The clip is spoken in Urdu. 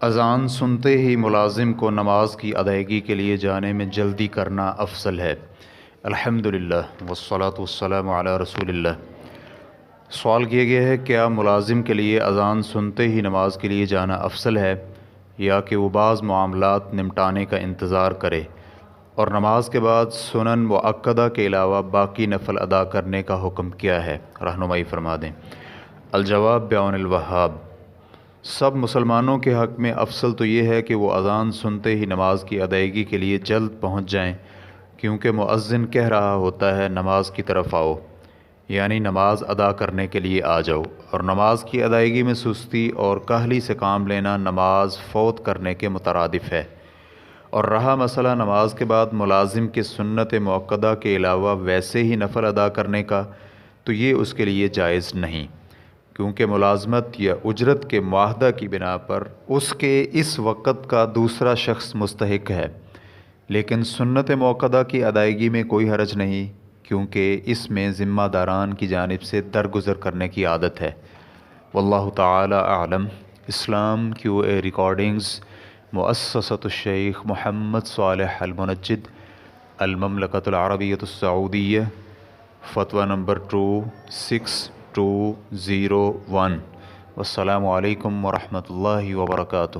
اذان سنتے ہی ملازم کو نماز کی ادائیگی کے لیے جانے میں جلدی کرنا افضل ہے۔ الحمدللہ والصلاة والسلام علی رسول اللہ۔ سوال کیا گیا ہے، کیا ملازم کے لیے اذان سنتے ہی نماز کے لیے جانا افضل ہے یا کہ وہ بعض معاملات نمٹانے کا انتظار کرے اور نماز کے بعد سنن مؤکدہ کے علاوہ باقی نفل ادا کرنے کا حکم کیا ہے؟ رہنمائی فرما دیں۔ الجواب بعون الوہاب۔ سب مسلمانوں کے حق میں افضل تو یہ ہے کہ وہ اذان سنتے ہی نماز کی ادائیگی کے لیے جلد پہنچ جائیں، کیونکہ مؤذن کہہ رہا ہوتا ہے نماز کی طرف آؤ، یعنی نماز ادا کرنے کے لیے آ جاؤ، اور نماز کی ادائیگی میں سستی اور کاہلی سے کام لینا نماز فوت کرنے کے مترادف ہے۔ اور رہا مسئلہ نماز کے بعد ملازم کے سنت مؤکدہ کے علاوہ ویسے ہی نفل ادا کرنے کا، تو یہ اس کے لیے جائز نہیں، کیونکہ ملازمت یا اجرت کے معاہدہ کی بنا پر اس کے اس وقت کا دوسرا شخص مستحق ہے۔ لیکن سنت موقدہ کی ادائیگی میں کوئی حرج نہیں، کیونکہ اس میں ذمہ داران کی جانب سے درگزر کرنے کی عادت ہے۔ واللہ تعالی اعلم۔ اسلام کیو اے ریکارڈنگز، مؤسسۃ الشیخ محمد صالح المنجد، المملکۃ العربیۃ السعودیہ، فتویٰ نمبر 26201۔ والسلام علیکم ورحمۃ اللہ وبرکاتہ۔